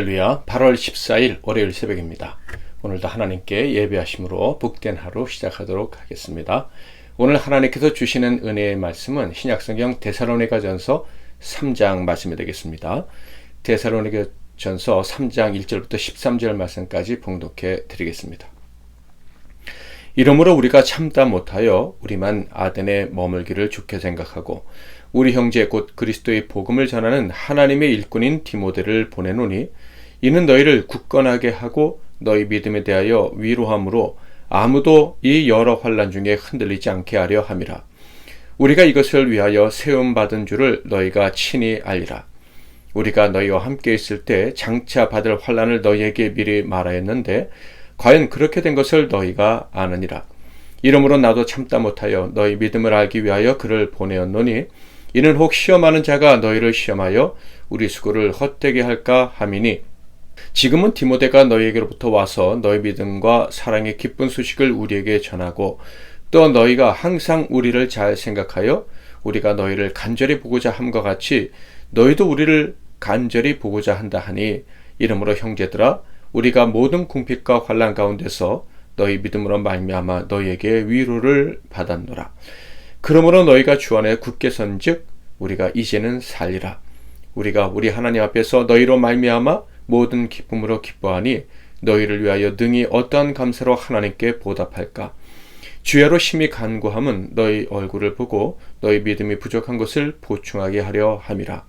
할렐루야. 8월 14일 월요일 새벽입니다. 오늘도 하나님께 예배하심으로 복된 하루 시작하도록 하겠습니다. 오늘 하나님께서 주시는 은혜의 말씀은 신약성경 데살로니가전서 3장 말씀이 되겠습니다. 데살로니가전서 3장 1절부터 13절 말씀까지 봉독해 드리겠습니다. 이러므로 우리가 참다 못하여 우리만 아덴에 머물기를 좋게 생각하고 우리 형제 곧 그리스도의 복음을 전하는 하나님의 일꾼인 디모데를 보내노니 이는 너희를 굳건하게 하고 너희 믿음에 대하여 위로함으로 아무도 이 여러 환난 중에 흔들리지 않게 하려 함이라. 우리가 이것을 위하여 세움받은 줄을 너희가 친히 알리라. 우리가 너희와 함께 있을 때 장차 받을 환난을 너희에게 미리 말하였는데 과연 그렇게 된 것을 너희가 아느니라. 이러므로 나도 참다 못하여 너희 믿음을 알기 위하여 그를 보내었노니 이는 혹 시험하는 자가 너희를 시험하여 우리 수고를 헛되게 할까 함이니 지금은 디모데가 너희에게로부터 와서 너희 믿음과 사랑의 기쁜 소식을 우리에게 전하고 또 너희가 항상 우리를 잘 생각하여 우리가 너희를 간절히 보고자 함과 같이 너희도 우리를 간절히 보고자 한다 하니 이러므로 형제들아 우리가 모든 궁핍과 환난 가운데서 너희 믿음으로 말미암아 너희에게 위로를 받았노라. 그러므로 너희가 주 안에 굳게 선즉 우리가 이제는 살리라. 우리가 우리 하나님 앞에서 너희로 말미암아 모든 기쁨으로 기뻐하니 너희를 위하여 능히 어떠한 감사로 하나님께 보답할까. 주야로 심히 간구함은 너희 얼굴을 보고 너희 믿음이 부족한 것을 보충하게 하려 함이라.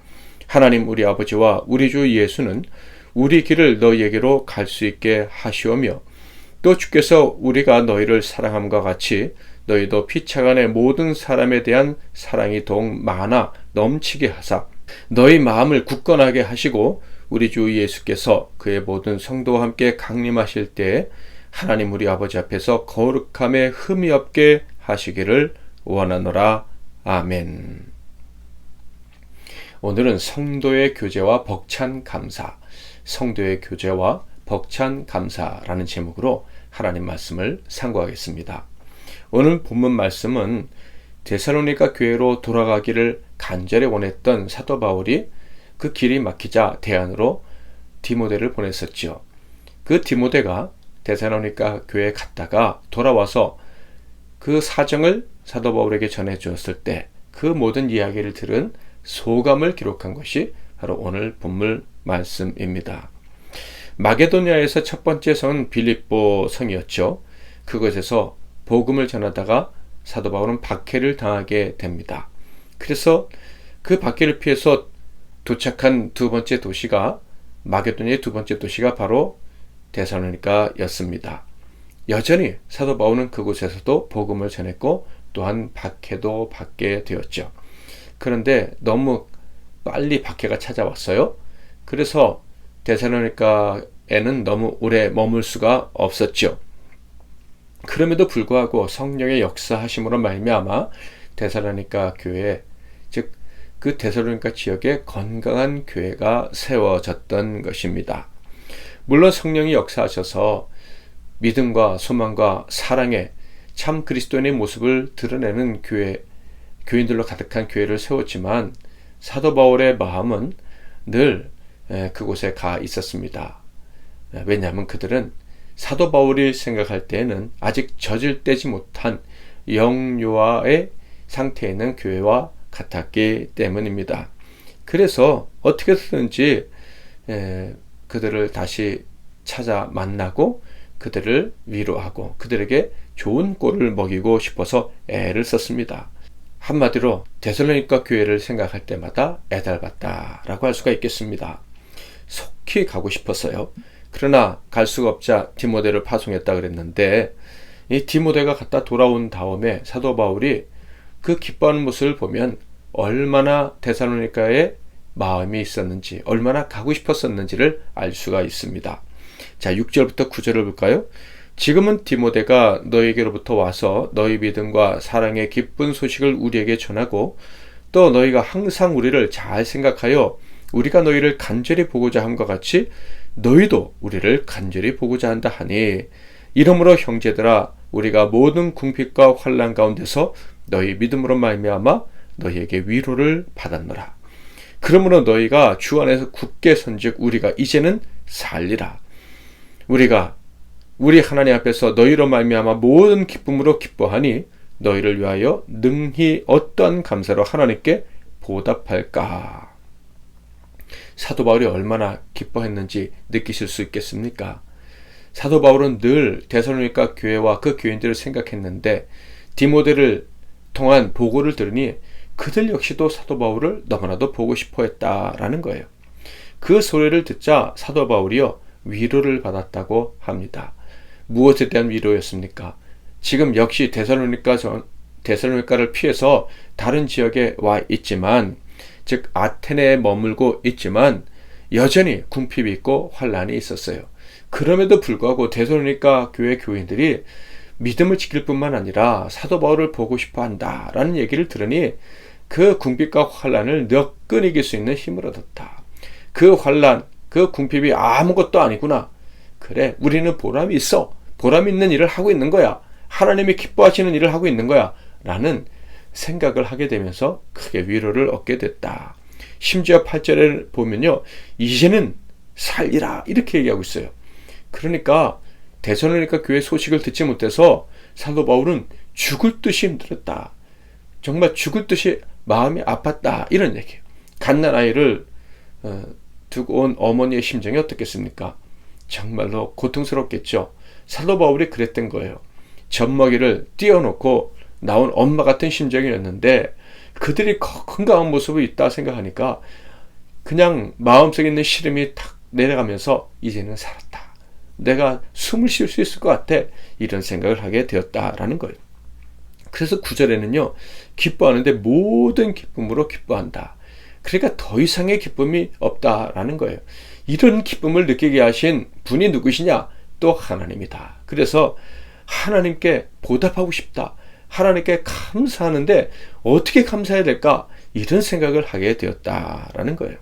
하나님 우리 아버지와 우리 주 예수는 우리 길을 너희에게로 갈 수 있게 하시오며 또 주께서 우리가 너희를 사랑함과 같이 너희도 피차간의 모든 사람에 대한 사랑이 더욱 많아 넘치게 하사 너희 마음을 굳건하게 하시고 우리 주 예수께서 그의 모든 성도와 함께 강림하실 때에 하나님 우리 아버지 앞에서 거룩함에 흠이 없게 하시기를 원하노라. 아멘. 오늘은 성도의 교제와 벅찬 감사, 성도의 교제와 벅찬 감사라는 제목으로 하나님 말씀을 상고하겠습니다. 오늘 본문 말씀은 데살로니가 교회로 돌아가기를 간절히 원했던 사도 바울이 그 길이 막히자 대안으로 디모데를 보냈었죠. 그 디모데가 데살로니가 교회에 갔다가 돌아와서 그 사정을 사도 바울에게 전해주었을 때 그 모든 이야기를 들은 소감을 기록한 것이 바로 오늘 본문 말씀입니다. 마게도니아에서 첫 번째 성은 빌립보 성이었죠. 그곳에서 복음을 전하다가 사도 바울은 박해를 당하게 됩니다. 그래서 그 박해를 피해서 도착한 두 번째 도시가 마게도니아의 두 번째 도시가 바로 데살로니가였습니다. 여전히 사도 바울은 그곳에서도 복음을 전했고 또한 박해도 받게 되었죠. 그런데 너무 빨리 박해가 찾아왔어요. 그래서 데살로니가에는 너무 오래 머물 수가 없었죠. 그럼에도 불구하고 성령의 역사하심으로 말미암아 데살로니가 교회, 즉 그 데살로니가 지역에 건강한 교회가 세워졌던 것입니다. 물론 성령이 역사하셔서 믿음과 소망과 사랑의 참 그리스도인의 모습을 드러내는 교회, 교인들로 가득한 교회를 세웠지만 사도 바울의 마음은 늘 그곳에 가 있었습니다. 왜냐하면 그들은 사도 바울이 생각할 때에는 아직 저질되지 못한 영유아의 상태에 있는 교회와 같았기 때문입니다. 그래서 어떻게 해서든지 그들을 다시 찾아 만나고 그들을 위로하고 그들에게 좋은 꼴을 먹이고 싶어서 애를 썼습니다. 한마디로 데살로니가 교회를 생각할 때마다 애달봤다라고 할 수가 있겠습니다. 속히 가고 싶었어요. 그러나 갈 수가 없자 디모데를 파송했다 그랬는데 이 디모데가 갔다 돌아온 다음에 사도 바울이 그 기뻐하는 모습을 보면 얼마나 데살로니가에 마음이 있었는지 얼마나 가고 싶었었는지를 알 수가 있습니다. 자, 6절부터 9절을 볼까요? 지금은 디모데가 너희에게로부터 와서 너희 믿음과 사랑의 기쁜 소식을 우리에게 전하고 또 너희가 항상 우리를 잘 생각하여 우리가 너희를 간절히 보고자 함과 같이 너희도 우리를 간절히 보고자 한다 하니 이러므로 형제들아 우리가 모든 궁핍과 환난 가운데서 너희 믿음으로 말미암아 너희에게 위로를 받았노라. 그러므로 너희가 주 안에서 굳게 선즉 우리가 이제는 살리라. 우리가 우리 하나님 앞에서 너희로 말미암아 모든 기쁨으로 기뻐하니 너희를 위하여 능히 어떠한 감사로 하나님께 보답할까. 사도 바울이 얼마나 기뻐했는지 느끼실 수 있겠습니까? 사도 바울은 늘 데살로니가 교회와 그 교인들을 생각했는데 디모데를 통한 보고를 들으니 그들 역시도 사도 바울을 너무나도 보고 싶어 했다라는 거예요. 그 소리를 듣자 사도 바울이요 위로를 받았다고 합니다. 무엇에 대한 위로였습니까? 지금 역시 데살로니가를 피해서 다른 지역에 와 있지만, 즉 아테네에 머물고 있지만 여전히 궁핍이 있고 환란이 있었어요. 그럼에도 불구하고 데살로니가 교회 교인들이 믿음을 지킬 뿐만 아니라 사도 바울을 보고 싶어 한다라는 얘기를 들으니 그 궁핍과 환란을 너끈 이길 수 있는 힘을 얻었다. 그 환란, 그 궁핍이 아무것도 아니구나. 그래, 우리는 보람이 있어. 보람 있는 일을 하고 있는 거야. 하나님이 기뻐하시는 일을 하고 있는 거야. 라는 생각을 하게 되면서 크게 위로를 얻게 됐다. 심지어 8절에 보면요, 이제는 살리라 이렇게 얘기하고 있어요. 그러니까 데살로니가 교회 소식을 듣지 못해서 사도 바울은 죽을 듯이 힘들었다. 정말 죽을 듯이 마음이 아팠다. 이런 얘기예요. 갓난아이를 두고 온 어머니의 심정이 어떻겠습니까? 정말로 고통스럽겠죠. 사도 바울이 그랬던 거예요. 젖먹이를 띄워놓고 나온 엄마 같은 심정이었는데 그들이 건강한 모습이 있다 생각하니까 그냥 마음속에 있는 시름이 탁 내려가면서 이제는 살았다. 내가 숨을 쉴 수 있을 것 같아. 이런 생각을 하게 되었다라는 거예요. 그래서 9절에는요. 기뻐하는데 모든 기쁨으로 기뻐한다. 그러니까 더 이상의 기쁨이 없다라는 거예요. 이런 기쁨을 느끼게 하신 분이 누구시냐? 또 하나님이다. 그래서 하나님께 보답하고 싶다. 하나님께 감사하는데 어떻게 감사해야 될까? 이런 생각을 하게 되었다라는 거예요.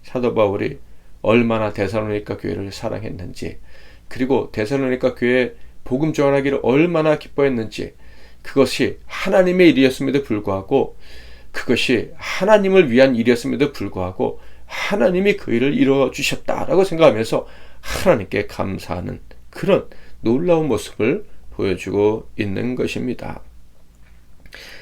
사도 바울이 얼마나 데살로니가 교회를 사랑했는지, 그리고 데살로니가 교회에 복음 전하기를 얼마나 기뻐했는지, 그것이 하나님의 일이었음에도 불구하고, 그것이 하나님을 위한 일이었음에도 불구하고 하나님이 그 일을 이루어 주셨다라고 생각하면서 하나님께 감사하는 그런 놀라운 모습을 보여주고 있는 것입니다.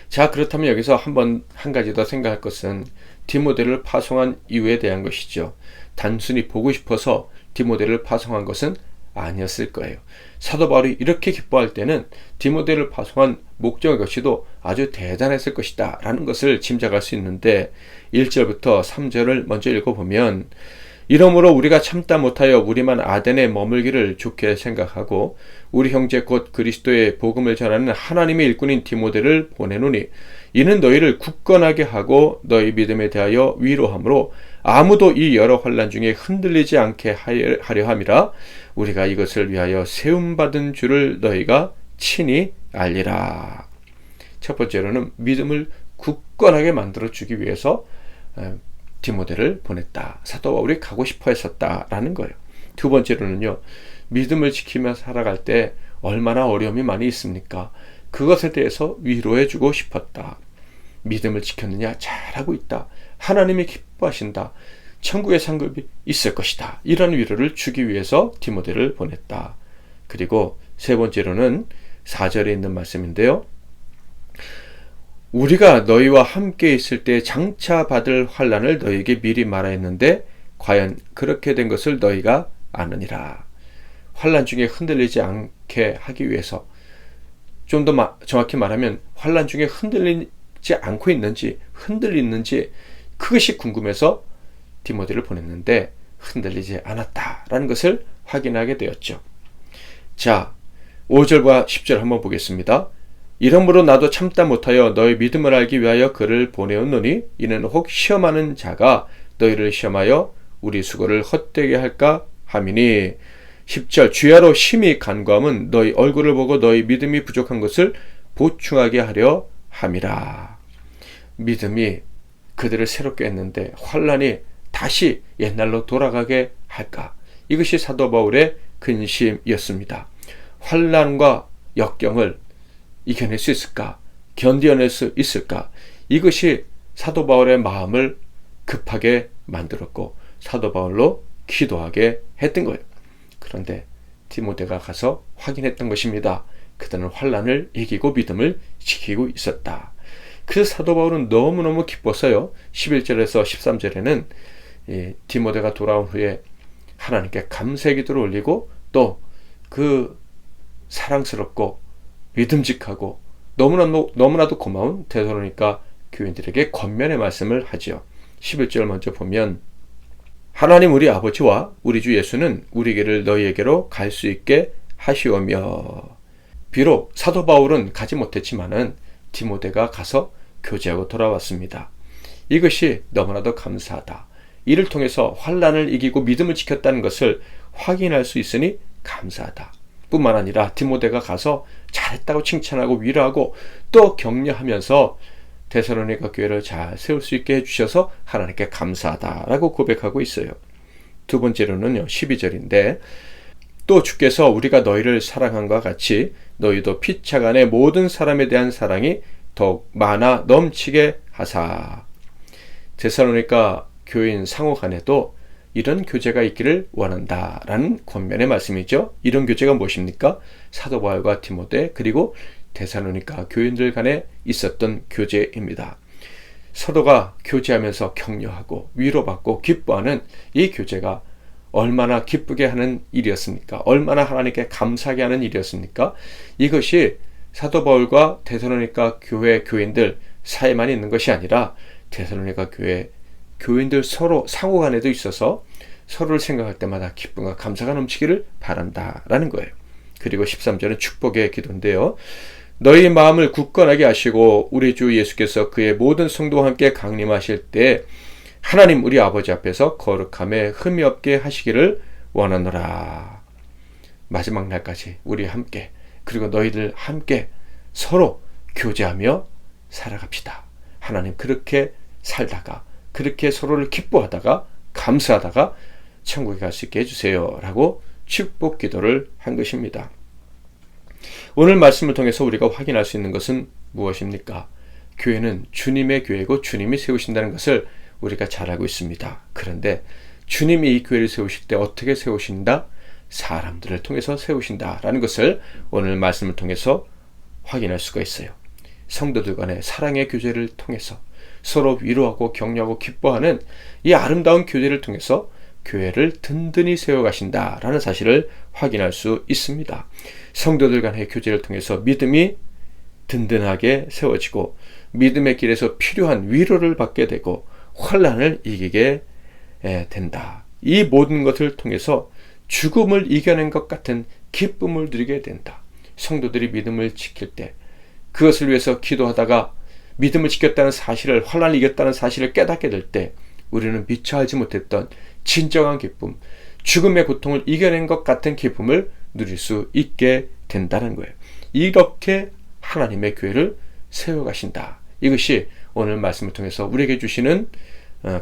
자, 그렇다면 여기서 한 가지 더 생각할 것은 디모데를 파송한 이유에 대한 것이죠. 단순히 보고 싶어서 디모데를 파송한 것은 아니었을 거예요. 사도 바울이 이렇게 기뻐할 때는 디모데를 파송한 목적의 것이도 아주 대단했을 것이다 라는 것을 짐작할 수 있는데, 1절부터 3절을 먼저 읽어보면, 이러므로 우리가 참다 못하여 우리만 아덴에 머물기를 좋게 생각하고 우리 형제 곧 그리스도의 복음을 전하는 하나님의 일꾼인 디모데를 보내노니, 이는 너희를 굳건하게 하고 너희 믿음에 대하여 위로함으로 아무도 이 여러 환난 중에 흔들리지 않게 하려 함이라. 우리가 이것을 위하여 세움받은 줄을 너희가 친히 알리라. 첫 번째로는 믿음을 굳건하게 만들어주기 위해서 디모데를 보냈다. 사도 바울이 가고 싶어 했었다라는 거예요. 두 번째로는요, 믿음을 지키며 살아갈 때 얼마나 어려움이 많이 있습니까? 그것에 대해서 위로해주고 싶었다. 믿음을 지켰느냐? 잘하고 있다. 하나님이 기뻐하신다. 천국의 상급이 있을 것이다. 이런 위로를 주기 위해서 디모데를 보냈다. 그리고 세 번째로는 4절에 있는 말씀인데요. 우리가 너희와 함께 있을 때 장차 받을 환난을 너희에게 미리 말하였는데 과연 그렇게 된 것을 너희가 아느니라. 환난 중에 흔들리지 않게 하기 위해서, 좀 더 정확히 말하면 환난 중에 흔들리지 않고 있는지 흔들리는지 그것이 궁금해서 디모데를 보냈는데 흔들리지 않았다라는 것을 확인하게 되었죠. 자, 5절과 10절 한번 보겠습니다. 이러므로 나도 참다 못하여 너희 믿음을 알기 위하여 그를 보내었노니 이는 혹 시험하는 자가 너희를 시험하여 우리 수고를 헛되게 할까 함이니. 10절 주야로 심히 간구함은 너희 얼굴을 보고 너희 믿음이 부족한 것을 보충하게 하려 함이라. 믿음이 그들을 새롭게 했는데 환난이 다시 옛날로 돌아가게 할까? 이것이 사도 바울의 근심이었습니다. 환난과 역경을 이겨낼 수 있을까? 견뎌낼 수 있을까? 이것이 사도 바울의 마음을 급하게 만들었고 사도 바울로 기도하게 했던 거예요. 그런데 디모데가 가서 확인했던 것입니다. 그들은 환난을 이기고 믿음을 지키고 있었다. 그래서 사도 바울은 너무너무 기뻤어요. 11절에서 13절에는 디모데가 돌아온 후에 하나님께 감사의 기도를 올리고 또 그 사랑스럽고 믿음직하고 너무나도 고마운 데살로니가 교인들에게 권면의 말씀을 하지요. 11절 먼저 보면 하나님 우리 아버지와 우리 주 예수는 우리 길을 너희에게로 갈 수 있게 하시오며. 비록 사도 바울은 가지 못했지만은 디모데가 가서 교제하고 돌아왔습니다. 이것이 너무나도 감사하다. 이를 통해서 환난을 이기고 믿음을 지켰다는 것을 확인할 수 있으니 감사하다. 뿐만 아니라 디모데가 가서 잘했다고 칭찬하고 위로하고 또 격려하면서 데살로니가 교회를 잘 세울 수 있게 해주셔서 하나님께 감사하다라고 고백하고 있어요. 두 번째로는요, 12절인데 또 주께서 우리가 너희를 사랑함과 같이 너희도 피차간의 모든 사람에 대한 사랑이 더욱 많아 넘치게 하사. 데살로니가 교인 상호 간에도 이런 교제가 있기를 원한다라는 권면의 말씀이죠. 이런 교제가 무엇입니까? 사도 바울과 디모데 그리고 데살로니가 교인들 간에 있었던 교제입니다. 사도가 교제하면서 격려하고 위로받고 기뻐하는 이 교제가 얼마나 기쁘게 하는 일이었습니까? 얼마나 하나님께 감사하게 하는 일이었습니까? 이것이 사도 바울과 데살로니가 교회 교인들 사이만 있는 것이 아니라 데살로니가 교회 교인들 서로 상호 간에도 있어서 서로를 생각할 때마다 기쁨과 감사가 넘치기를 바란다라는 거예요. 그리고 13절은 축복의 기도인데요. 너희 마음을 굳건하게 하시고 우리 주 예수께서 그의 모든 성도와 함께 강림하실 때 하나님 우리 아버지 앞에서 거룩함에 흠이 없게 하시기를 원하노라. 마지막 날까지 우리 함께 그리고 너희들 함께 서로 교제하며 살아갑시다. 하나님 그렇게 살다가 그렇게 서로를 기뻐하다가 감사하다가 천국에 갈 수 있게 해주세요 라고 축복 기도를 한 것입니다. 오늘 말씀을 통해서 우리가 확인할 수 있는 것은 무엇입니까? 교회는 주님의 교회고 주님이 세우신다는 것을 우리가 잘 알고 있습니다. 그런데 주님이 이 교회를 세우실 때 어떻게 세우신다? 사람들을 통해서 세우신다라는 것을 오늘 말씀을 통해서 확인할 수가 있어요. 성도들 간의 사랑의 교제를 통해서 서로 위로하고 격려하고 기뻐하는 이 아름다운 교제를 통해서 교회를 든든히 세워가신다라는 사실을 확인할 수 있습니다. 성도들 간의 교제를 통해서 믿음이 든든하게 세워지고 믿음의 길에서 필요한 위로를 받게 되고 환난을 이기게 된다. 이 모든 것을 통해서 죽음을 이겨낸 것 같은 기쁨을 누리게 된다. 성도들이 믿음을 지킬 때 그것을 위해서 기도하다가 믿음을 지켰다는 사실을 환난을 이겼다는 사실을 깨닫게 될 때 우리는 미처 알지 못했던 진정한 기쁨, 죽음의 고통을 이겨낸 것 같은 기쁨을 누릴 수 있게 된다는 거예요. 이렇게 하나님의 교회를 세워가신다. 이것이 오늘 말씀을 통해서 우리에게 주시는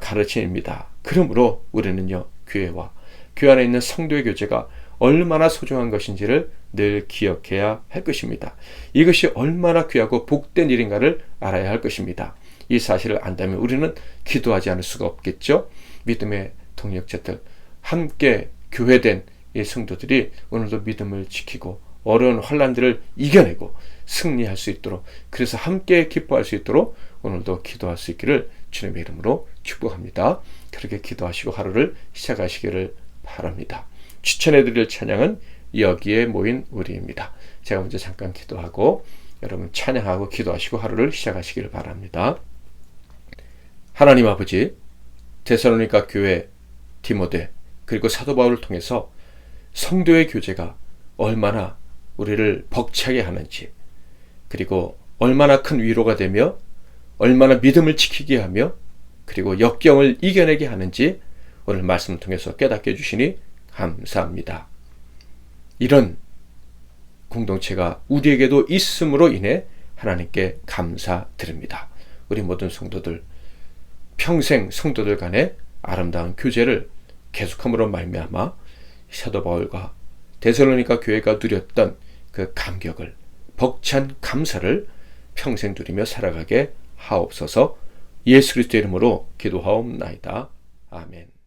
가르침입니다. 그러므로 우리는요, 교회와 교회 안에 있는 성도의 교제가 얼마나 소중한 것인지를 늘 기억해야 할 것입니다. 이것이 얼마나 귀하고 복된 일인가를 알아야 할 것입니다. 이 사실을 안다면 우리는 기도하지 않을 수가 없겠죠. 믿음의 동력자들, 함께 교회된 이 성도들이 오늘도 믿음을 지키고 어려운 환난들을 이겨내고 승리할 수 있도록, 그래서 함께 기뻐할 수 있도록 오늘도 기도할 수 있기를 주님의 이름으로 축복합니다. 그렇게 기도하시고 하루를 시작하시기를 바랍니다. 추천해드릴 찬양은 여기에 모인 우리입니다. 제가 먼저 잠깐 기도하고 여러분 찬양하고 기도하시고 하루를 시작하시기를 바랍니다. 하나님 아버지, 데살로니가 교회, 디모데 그리고 사도 바울을 통해서 성도의 교제가 얼마나 우리를 벅차게 하는지, 그리고 얼마나 큰 위로가 되며 얼마나 믿음을 지키게 하며 그리고 역경을 이겨내게 하는지 오늘 말씀을 통해서 깨닫게 해주시니 감사합니다. 이런 공동체가 우리에게도 있음으로 인해 하나님께 감사드립니다. 우리 모든 성도들 평생 성도들 간의 아름다운 교제를 계속함으로 말미암아 사도 바울과 데살로니가 교회가 누렸던 그 감격을, 벅찬 감사를 평생 누리며 살아가게 하옵소서. 예수 그리스도의 이름으로 기도하옵나이다. 아멘.